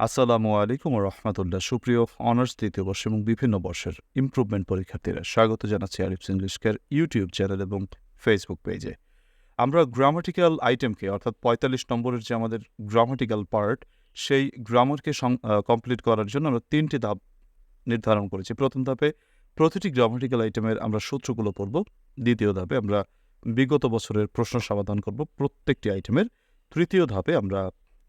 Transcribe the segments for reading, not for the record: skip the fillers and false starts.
আসসালামু আলাইকুম রহমতুল্লাহ। সুপ্রিয় অনার্স দ্বিতীয় বর্ষ এবং বিভিন্ন বর্ষের ইমপ্রুভমেন্ট পরীক্ষার্থীরা স্বাগত জানাচ্ছি Arif's English care YouTube channel এবং ফেসবুক পেজে। আমরা গ্রামাটিক্যাল আইটেমকে অর্থাৎ ৪৫ নম্বরের যে আমাদের গ্রামাটিক্যাল পার্ট, সেই গ্রামারকে কমপ্লিট করার জন্য আমরা ৩টি ধাপ নির্ধারণ করেছি। প্রথম ধাপে প্রতিটি গ্রামাটিক্যাল আইটেমের আমরা সূত্রগুলো পড়ব। দ্বিতীয় ধাপে আমরা বিগত বছরের প্রশ্ন সমাধান করব প্রত্যেকটি আইটেমের। তৃতীয় ধাপে আমরা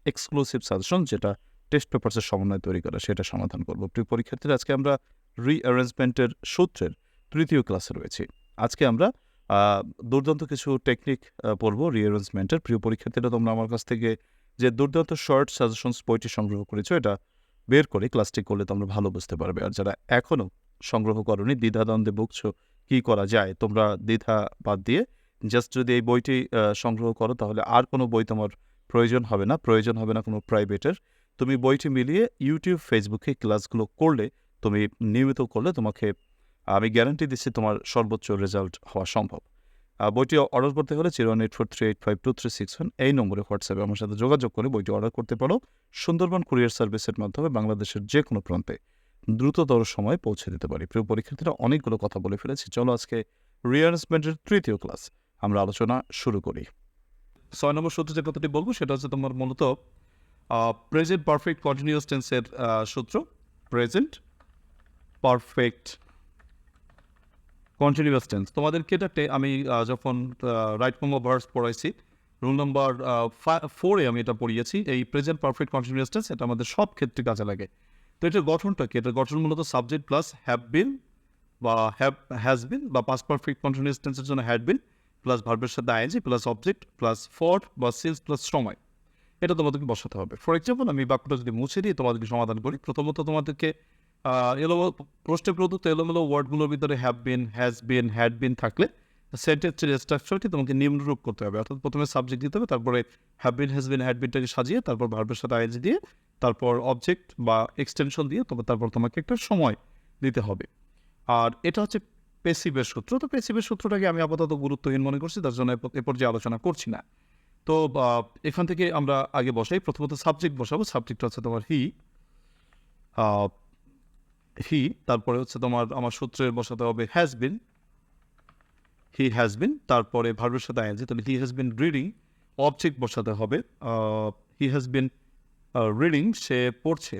এক্সক্লুসিভ সাজেশন, যেটা টেস্ট পেপারসের সমন্বয় তৈরি করা, সেটা সমাধান করব। প্রিয় পরীক্ষার্থীরা, আজকে আমরা রিঅ্যারেঞ্জমেন্টের সূত্রের তৃতীয় ক্লাসে রয়েছি। আজকে আমরা দুর্দান্ত কিছু টেকনিক পড়ব রিঅ্যারেঞ্জমেন্টের। প্রিয় পরীক্ষার্থীরা, তোমরা আমার কাছ থেকে যে দুর্দান্ত শর্ট সাজেশনস বইটি সংগ্রহ করেছো, এটা বের করে ক্লাসটি করলে তোমরা ভালো বুঝতে পারবে। আর যারা এখনও সংগ্রহ করনি, দ্বিধাদ্বন্দ্বে ভুগছো কী করা যায়, তোমরা দ্বিধা বাদ দিয়ে জাস্ট যদি এই বইটি সংগ্রহ করো, তাহলে আর কোনো বই তোমার প্রয়োজন হবে না কোনো প্রাইভেটের। তুমি বইটি মিলিয়ে ইউটিউব, ফেসবুকে ক্লাসগুলো করলে, তুমি নিয়মিত করলে, তোমাকে আমি গ্যারান্টি দিচ্ছি তোমার সর্বোচ্চ রেজাল্ট হওয়া সম্ভব। বইটি অর্ডার করতে হলে 01843852361 এই নম্বরে হোয়াটসঅ্যাপে আমার সাথে যোগাযোগ করে বইটি অর্ডার করতে পারো। সুন্দরবন কুরিয়ার সার্ভিসের মাধ্যমে বাংলাদেশের যে কোনো প্রান্তে দ্রুততর সময়ে পৌঁছে দিতে পারি। প্রিয় পরীক্ষার্থীরা, অনেকগুলো কথা বলে ফেলেছি, চলো আজকে রিঅ্যারেঞ্জমেন্টের তৃতীয় ক্লাস আমরা আলোচনা শুরু করি। 6 নম্বর সূত্র যে কথাটি বলবো সেটা হচ্ছে তোমার মূলত প্রেজেন্ট পারফেক্ট কন্টিনিউয়াস টেন্সের সূত্র। প্রেজেন্ট পারফেক্ট কন্টিনিউয়াস টেন্স তোমাদেরকে এটা আমি যখন রাইট ফর্ম অফ ভার্বস পড়াইছি, রুল নাম্বার 4-এ আমি এটা পড়িয়েছি। এই প্রেজেন্ট পারফেক্ট কন্টিনিউয়াস টেন্স এটা আমাদের সব ক্ষেত্রে কাজে লাগে। তো এটার গঠনটা কি? এটার গঠন মূলত সাবজেক্ট প্লাস হ্যাভ বিন বা হ্যাজ বিন, বা পাস্ট পারফেক্ট কন্টিনিউয়াস টেন্সের জন্য হ্যাড বিন প্লাস ভার্বের সাথে ING plus object plus for বা সিন্স প্লাস সময়, এটা তোমাদেরকে বসাতে হবে। ফর এক্সাম্পল, আমি বাক্যটা যদি মুছে দিয়ে তোমাদেরকে সমাধান করি, প্রথমত তোমাদেরকে প্রশ্নের প্রদত্ত এলোমেলো ওয়ার্ডগুলোর ভিতরে have been, has been, had been থাকলে সেন্টেন্সের স্ট্রাকচারটি তোমাকে নিম্নরূপ করতে হবে। অর্থাৎ প্রথমে সাবজেক্ট দিতে হবে, তারপরে have been, has been, had বিনটাকে সাজিয়ে, তারপর ভার্বের সাথে আইএনজি দিয়ে, তারপর অবজেক্ট বা এক্সটেনশন দিয়ে, তারপর তোমাকে একটা সময় দিতে হবে। আর এটা হচ্ছে পেসিভের সূত্র। তো পেসিভের সূত্রটাকে আমি আপাতত গুরুত্বহীন মনে করছি, তার জন্য এরপর যে আলোচনা করছি না। তো এখান থেকে আমরা আগে বসাই। প্রথমত সাবজেক্ট বসাবো। সাবজেক্ট হচ্ছে তোমার হি, তারপরে হচ্ছে তোমার আমার সূত্রের বসাতে হবে হ্যাজ বিন, হি হ্যাজ বিন, তারপরে ভার্বের সাথে আইএনজি, তাহলে হি হ্যাজ বিন রিডিং। অবজেক্ট বসাতে হবে, হি হ্যাজ বিন রিডিং, সে পড়ছে।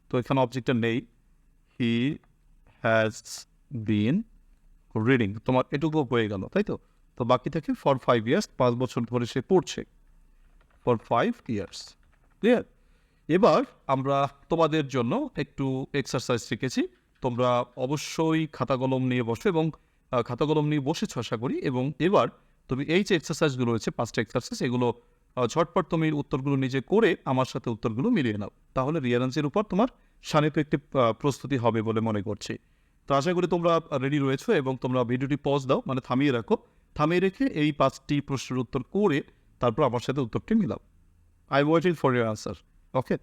তো এখানে অবজেক্টটা নেই, হি হ্যাজ বিন রিডিং, তোমার এটুকু হয়ে গেল, তাই তো? তো বাকি থাকে ফর 5 ইয়ার্স, 5 বছর ধরে সে পড়ছে, ফর 5 ইয়ার্স। ক্লিয়ার? এবার আমরা তোমাদের জন্য একটু এক্সারসাইজ শিখেছি। তোমরা অবশ্যই খাতা কলম নিয়ে বসো, এবং খাতা কলম নিয়ে বসেছো আশা করি। এবং এবার তুমি এই যে এক্সারসাইজগুলো রয়েছে, 5টা এক্সারসাইজ, এগুলো ঝটপট তুমি উত্তরগুলো নিজে করে আমার সাথে উত্তরগুলো মিলিয়ে নাও। তাহলে রিয়ারেন্সের উপর তোমার শানিত একটি প্রস্তুতি হবে বলে মনে করছি। তো আশা করি তোমরা রেডি রয়েছো, এবং তোমরা ভিডিওটি পজ দাও, মানে থামিয়ে রাখো। থামিয়ে রেখে এই 5টি প্রশ্নের উত্তর করে তারপর আমার সাথে উত্তরটি মিলাও। I waiting for your answer. Okay,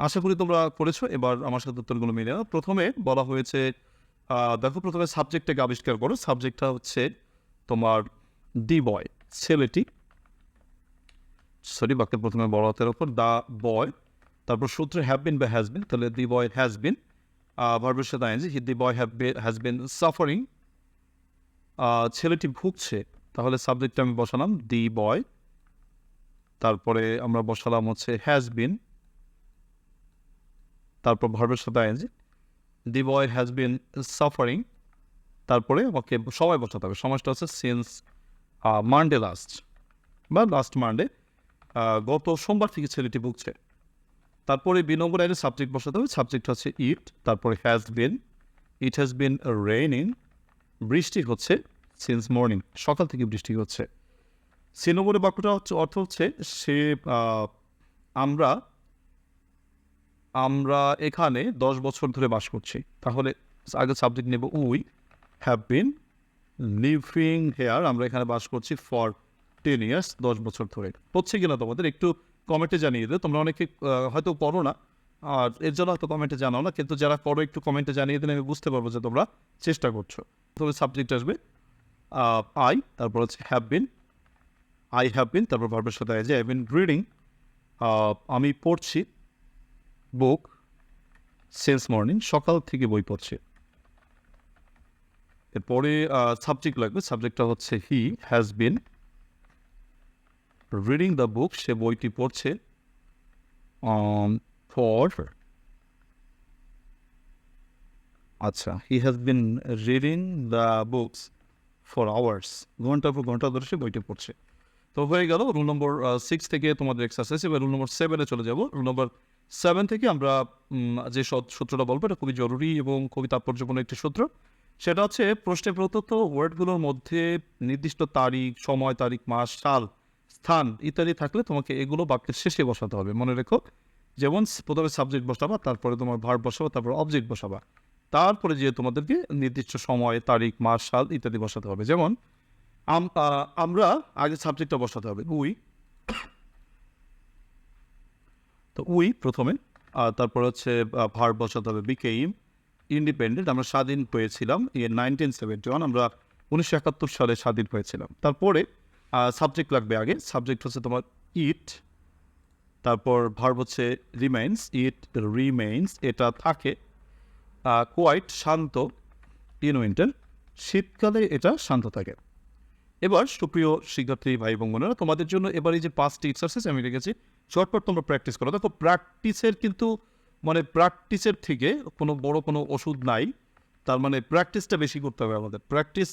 আশা করি তোমরা করেছো। এবার আমার সাথে উত্তরগুলো মিলে নাও। প্রথমে বলা হয়েছে, দেখো, প্রথমে সাবজেক্টটাকে আবিষ্কার করো। সাবজেক্টটা হচ্ছে তোমার দি বয়, ছেলেটি। সরি, বাক্যের প্রথমে বড় হাতের ওপর দ্য বয়, তারপর সূত্রে হ্যাভ বিন বা হ্যাজ বিন, তাহলে দি বয় হ্যাজ বিন, ভার্বের সাথে ING, the boy has been suffering, ছেলেটি ভুগছে। তাহলে সাবজেক্টটা আমি বসালাম দি বয়, তারপরে আমরা বসালাম হচ্ছে হ্যাজ বিন, তারপর ভার্বের সাথে ING, the boy has been suffering, তারপরে আমাকে সময় বসাতে হবে। সমাজটা হচ্ছে সিন্স মানডে লাস্ট, বা লাস্ট মানডে, গত সোমবার থেকে ছেলেটি ভুগছে। তারপরে 2 নম্বর লাইনে সাবজেক্ট বসাতে হবে। সাবজেক্ট হচ্ছে ইট, তারপরে has been, it has been raining, বৃষ্টি হচ্ছে, সিন্স মর্নিং, সকাল থেকে বৃষ্টি হচ্ছে। 3 নম্বরের বাক্যটা হচ্ছে অর্থ হচ্ছে সে আমরা এখানে 10 বছর ধরে বাস করছি। তাহলে আগে সাবজেক্ট নেব we have been living here, আমরা এখানে বাস করছি ফর 10 ইয়ার্স, 10 বছর ধরে। হচ্ছে কিনা তোমাদের একটু কমেন্টে জানিয়ে দেবে। তোমরা অনেকে হয়তো করো না, আর এর জন্য হয়তো কমেন্টে জানাও না, কিন্তু যারা করো একটু কমেন্টে জানিয়ে দিলে আমি বুঝতে পারবো যে তোমরা চেষ্টা করছো। তবে সাবজেক্ট আসবে আই, তারপর হচ্ছে have been, I have been, তারপর ভার্বের সাথে আই বিন রিডিং, আমি পড়ছি বুক সিন্স মর্নিং, সকাল থেকে বই পড়ছি। এরপরে সাবজেক্ট লাগবে, সাবজেক্টটা হচ্ছে he has been reading the book, সে বইটি পড়ছে ফর, আচ্ছা, he has been reading the books for hours, ঘন্টা পর ঘন্টা ধরে সে বইটি পড়ছে। তো হয়ে গেল রুল নম্বর 6 থেকে তোমাদের এক্সারসাইজ। এবার রুল নম্বর 7-এ চলে যাব। রুল নম্বর 7 থেকে আমরা যে সূত্রটা বলবো, এটা খুবই জরুরি এবং খুবই তাৎপর্যপূর্ণ একটি সূত্র। সেটা হচ্ছে প্রশ্নে প্রদত্ত ওয়ার্ডগুলোর মধ্যে নির্দিষ্ট তারিখ, সময়, তারিখ, মাস, সাল, স্থান ইত্যাদি থাকলে তোমাকে এগুলো বাক্যের শেষে বসাতে হবে। মনে রেখো, যেমন প্রথমে সাবজেক্ট বসাবা, তারপরে তোমার ভার্ব বসাবা, তারপরে অবজেক্ট বসাবা, তারপরে যে তোমাদেরকে নির্দিষ্ট সময়, তারিখ, মাস, সাল ইত্যাদি বসাতে হবে। যেমন আমরা আগে সাবজেক্টটা বসাতে হবে উই, তো উই প্রথমে, তারপর হচ্ছে ভার্ব বসাতে হবে বিকেইম ইন্ডিপেন্ডেন্ট, আমরা স্বাধীন হয়েছিলাম 1971, আমরা 1971 সালে স্বাধীন হয়েছিলাম। তারপরে সাবজেক্ট লাগবে আগে, সাবজেক্ট হচ্ছে তোমার ইট, তারপর ভার্ব হচ্ছে রিমেইনস, ইট রিমেইনস, এটা থাকে, কোয়াইট শান্ত, ইন উইন্টার শীতকালে এটা শান্ত থাকে। এবার সুপ্রিয় শিক্ষার্থী ভাই এবং বোনেরা, তোমাদের জন্য এবার এই যে 5টি এক্সারসাইজ আমি রেখেছি, চটপট তোমরা প্র্যাকটিস করো। দেখো, প্র্যাকটিসের কিন্তু মানে প্র্যাকটিসের থেকে কোনো বড় কোনো ওষুধ নাই, তার মানে প্র্যাকটিসটা বেশি করতে হবে আমাদের। প্র্যাকটিস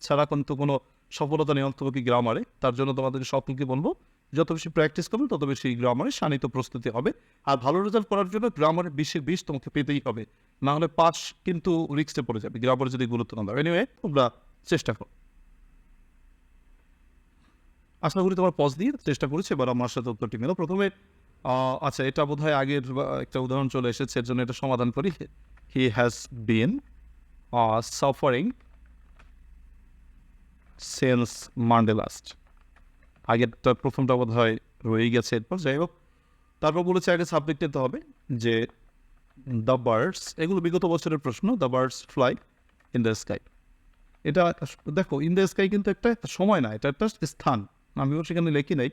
ছাড়া কিন্তু কোনো সফলতা নেই অন্তর্ভুক্তি গ্রামারে। তার জন্য তোমাদের সকলকে বলবো, যত বেশি প্র্যাকটিস করবে তত বেশি গ্রামারে শানিত প্রস্তুতি হবে। আর ভালো রেজাল্ট করার জন্য গ্রামারে 20-20 তোমাকে পেতেই হবে, না হলে পাস কিন্তু রিস্কে পড়ে যাবে গ্রামারে যদি গুরুত্ব না দাও। এনিওয়ে, তোমরা চেষ্টা করো। আশা করি তোমার পজ দিয়ে চেষ্টা করেছি, এবার আমার সাথে উত্তরটি মেলো। প্রথমে আচ্ছা, এটা বোধ হয় আগের একটা উদাহরণ চলে এসেছে, এর জন্য এটা সমাধান করি। হি has been suffering since Monday last, আগেরটা প্রথমটা বোধ হয় রয়েই গেছে। এরপর যাই হোক, তারপর বলেছে আগে সাবজেক্ট নিতে হবে যে দ্য বার্ডস, এগুলো বিগত বছরের প্রশ্ন, the birds fly in the sky. এটা দেখো, ইন দ্য স্কাই কিন্তু একটা সময় না, এটা একটা স্থান। আমিও সেখানে লেখি নাই,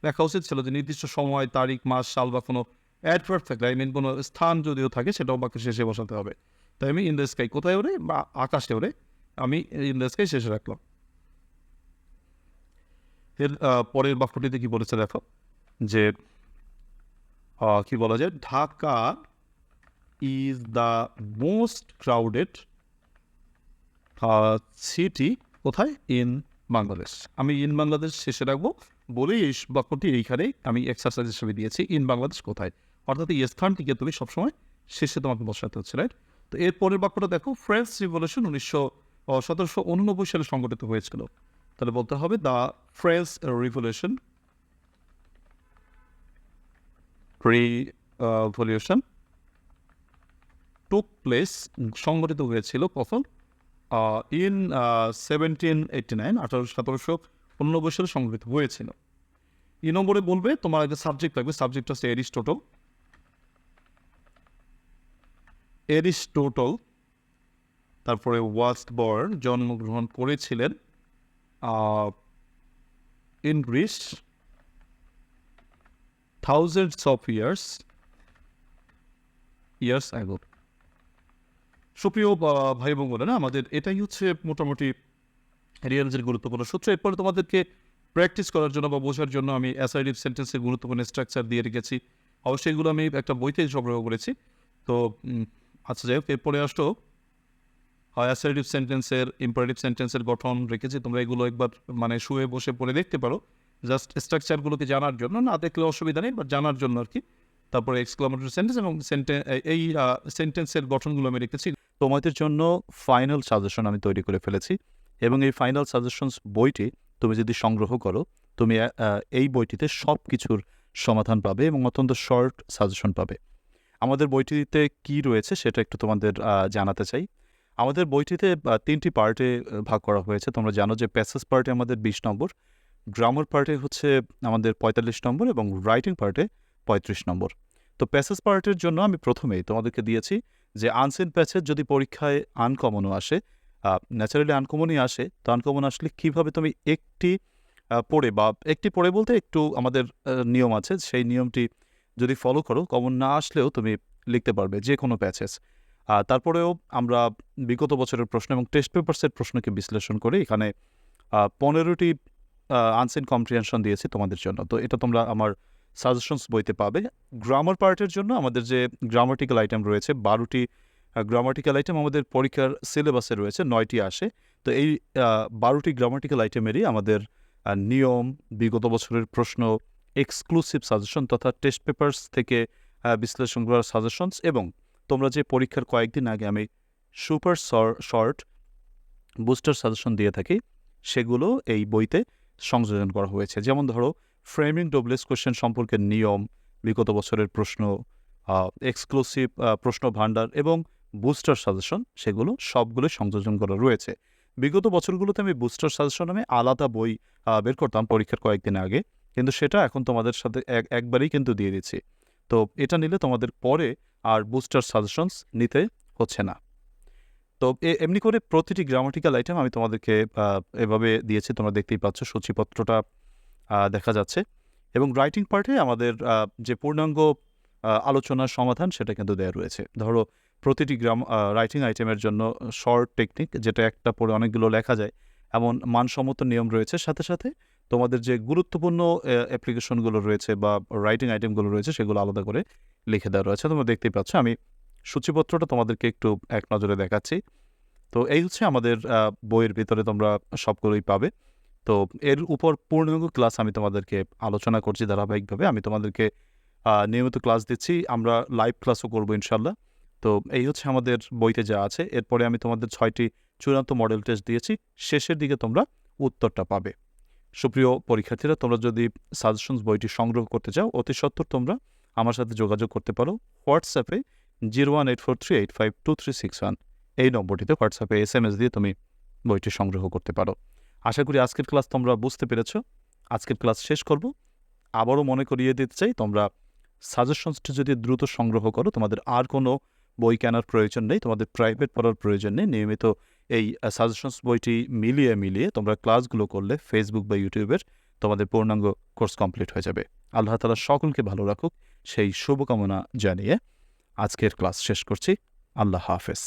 লেখা উচিত ছিল যে নির্দিষ্ট সময়, তারিখ, মাস, সাল বা কোনো অ্যাডভার্ব থাকলে, আই মিন কোনো স্থান যদিও থাকে, সেটাও বাকি শেষে বসাতে হবে। তাই আমি ইন দ্য স্কাই কোথায় ওরে বা আকাশে ওরে, আমি ইন দ্য স্কাই শেষে রাখলাম। এর পরের বাক্যটিতে কি বলেছে দেখো, যে কি বলা যায়, Dhaka is the most crowded city কোথায়, ইন বাংলাদেশ। আমি ইন বাংলাদেশ শেষে রাখবো বলেই এই বাক্যটি এইখানেই আমি এক্সারসাইজ হিসেবে দিয়েছি, ইন বাংলাদেশ কোথায়, অর্থাৎ এই স্থানটিকে তুমি সবসময় শেষে তোমাকে বসাতে হচ্ছে, রাইট। তো এর পরের বাক্যটা দেখো, ফ্রেঞ্চ রিভলিউশন 1789 সালে সংগঠিত হয়েছিল। তাহলে বলতে হবে the French revolution revolution took place, সংগঠিত হয়েছিল কখন, ইন 1789, 1789 সালে সংগঠিত হয়েছিল। এই নম্বরে বলবে তোমার একটা সাবজেক্ট লাগবে, সাবজেক্ট হচ্ছে এরিস্টোটল, এরিস্টোটল, তারপরে ওয়াজ বর্ন, জন্মগ্রহণ করেছিলেন in Greece thousands of years ago. সুপ্রিয় ভাই এবং বোনেরা, আমাদের এটাই হচ্ছে মোটামুটি রিয়ালিটির গুরুত্বপূর্ণ সূত্র। এরপরে তোমাদেরকে প্র্যাকটিস করার জন্য বা বোঝার জন্য আমি অ্যাসার্টিভ সেন্টেন্সের গুরুত্বপূর্ণ স্ট্রাকচার দিয়ে রেখেছি। অবশ্যই এগুলো আমি একটা বইতে সংগ্রহ করেছি। তো আচ্ছা, যাই হোক, এরপরে আসতো অ্যাসার্টিভ সেন্টেন্সের, ইম্পারেটিভ সেন্টেন্সের গঠন রেখেছি। তোমরা এগুলো একবার মানে শুয়ে বসে পড়ে দেখতে পারো, জাস্ট স্ট্রাকচারগুলোকে জানার জন্য, না দেখলে অসুবিধা নেই, বা জানার জন্য আর কি। তারপরে এক্সক্লামেটরি সেন্টেন্স এবং এই সেন্টেন্সের গঠনগুলো আমি রেখেছি। তোমাদের জন্য ফাইনাল সাজেশন আমি তৈরি করে ফেলেছি, এবং এই ফাইনাল সাজেশনস বইটি তুমি যদি সংগ্রহ করো, তুমি এই বইটিতে সব কিছুর সমাধান পাবে এবং অত্যন্ত শর্ট সাজেশন পাবে। আমাদের বইটিতে কি রয়েছে সেটা একটু তোমাদের জানাতে চাই। আমাদের বইটিতে 3টি পার্টে ভাগ করা হয়েছে। তোমরা জানো যে প্যাসেজ পার্টে আমাদের 20 নম্বর, গ্রামার পার্টে হচ্ছে আমাদের 45 নম্বর এবং রাইটিং পার্টে 35 নম্বর। তো প্যাসেজ পার্টের জন্য আমি প্রথমেই তোমাদেরকে দিয়েছি যে আনসিন প্যাসেজ যদি পরীক্ষায় আনকমনও আসে, ন্যাচারালি আনকমনই আসে, তো আনকমন আসলে কীভাবে তুমি একটি পড়ে বা একটি পড়ে বলতে একটু আমাদের নিয়ম আছে, সেই নিয়মটি যদি ফলো করো কমন না আসলেও তুমি লিখতে পারবে যে কোনো প্যাচেস। তারপরেও আমরা বিগত বছরের প্রশ্ন এবং টেস্ট পেপারসের প্রশ্নকে বিশ্লেষণ করে এখানে 15টি আনসিন কম্প্রিহেনশন দিয়েছি তোমাদের জন্য। তো এটা তোমরা আমার সাজেশনস বইতে পাবে। গ্রামার পার্টের জন্য আমাদের যে গ্রামাটিক্যাল আইটেম রয়েছে 12টি গ্রামাটিক্যাল আইটেম আমাদের পরীক্ষার সিলেবাসে রয়েছে, 9টি আসে। তো এই 12টি গ্রামাটিক্যাল আইটেমেরই আমাদের নিয়ম, বিগত বছরের প্রশ্ন, এক্সক্লুসিভ সাজেশন তথা টেস্ট পেপারস থেকে বিশ্লেষণ করার সাজেশনস এবং তোমরা যে পরীক্ষার কয়েকদিন আগে আমি সুপার শর্ট বুস্টার সাজেশন দিয়ে থাকি, সেগুলো এই বইতে সংযোজন করা হয়েছে। যেমন ধরো ফ্রেমিং ডবলেস কোয়েশ্চেন সম্পর্কে নিয়ম, বিগত বছরের প্রশ্ন, এক্সক্লুসিভ প্রশ্ন ভাণ্ডার এবং বুস্টার সাজেশন, সেগুলো সবগুলো সংযোজন করা রয়েছে। বিগত বছরগুলোতে আমি বুস্টার সাজেশন আমি আলাদা বই বের করতাম পরীক্ষার কয়েকদিন আগে, কিন্তু সেটা এখন তোমাদের সাথে একবারেই কিন্তু দিয়ে দিচ্ছি। তো এটা নিলে তোমাদের পরে আর বুস্টার সাজেশনস নিতে হচ্ছে না। তো এমনি করে প্রতিটি গ্রামাটিক্যাল আইটেম আমি তোমাদেরকে এভাবে দিয়েছি, তোমরা দেখতেই পাচ্ছ সূচিপত্রটা দেখা যাচ্ছে। এবং রাইটিং পার্টে আমাদের যে পূর্ণাঙ্গ আলোচনার সমাধান সেটা কিন্তু দেওয়া রয়েছে। ধরো প্রতিটি রাইটিং আইটেমের জন্য শর্ট টেকনিক, যেটা একটা পড়ে অনেকগুলো লেখা যায়, এমন মানসম্মত নিয়ম রয়েছে। সাথে সাথে তোমাদের যে গুরুত্বপূর্ণ অ্যাপ্লিকেশনগুলো রয়েছে বা রাইটিং আইটেমগুলো রয়েছে সেগুলো আলাদা করে লিখে দেওয়া রয়েছে। তোমরা দেখতেই পাচ্ছ, আমি সূচিপত্রটা তোমাদেরকে একটু এক নজরে দেখাচ্ছি। তো এই হচ্ছে আমাদের বইয়ের ভিতরে তোমরা সবগুলোই পাবে। তো এর উপর পূর্ণাঙ্গ ক্লাস আমি তোমাদেরকে আলোচনা করছি ধারাবাহিকভাবে। আমি তোমাদেরকে নিয়মিত ক্লাস দিচ্ছি, আমরা লাইভ ক্লাসও করবো ইনশাল্লাহ। তো এই হচ্ছে আমাদের বইতে যা আছে। এরপরে আমি তোমাদের 6টি চূড়ান্ত মডেল টেস্ট দিয়েছি, শেষের দিকে তোমরা উত্তরটা পাবে। সুপ্রিয় পরীক্ষার্থীরা, তোমরা যদি সাজেশনস বইটি সংগ্রহ করতে চাও অতি সত্বর তোমরা আমার সাথে যোগাযোগ করতে পারো হোয়াটসঅ্যাপে 018438523661 এই নম্বরটিতে হোয়াটসঅ্যাপে SMS দিয়ে তুমি বইটি সংগ্রহ করতে পারো। আশা করি আজকের ক্লাস তোমরা বুঝতে পেরেছ। আজকের ক্লাস শেষ করব। আবারও মনে করিয়ে দিতে চাই, তোমরা সাজেশনসটি যদি দ্রুত সংগ্রহ করো তোমাদের আর কোনো বই কেনার প্রয়োজন নেই, তোমাদের প্রাইভেট পড়ার প্রয়োজন নেই। নিয়মিত এই সাজেশনস বইটি মিলিয়ে তোমরা ক্লাসগুলো করলে ফেসবুক বা ইউটিউবের তোমাদের পূর্ণাঙ্গ কোর্স কমপ্লিট হয়ে যাবে। আল্লাহ তাআলা সকলকে ভালো রাখুক, সেই শুভকামনা জানিয়ে আজকের ক্লাস শেষ করছি। আল্লাহ হাফেজ।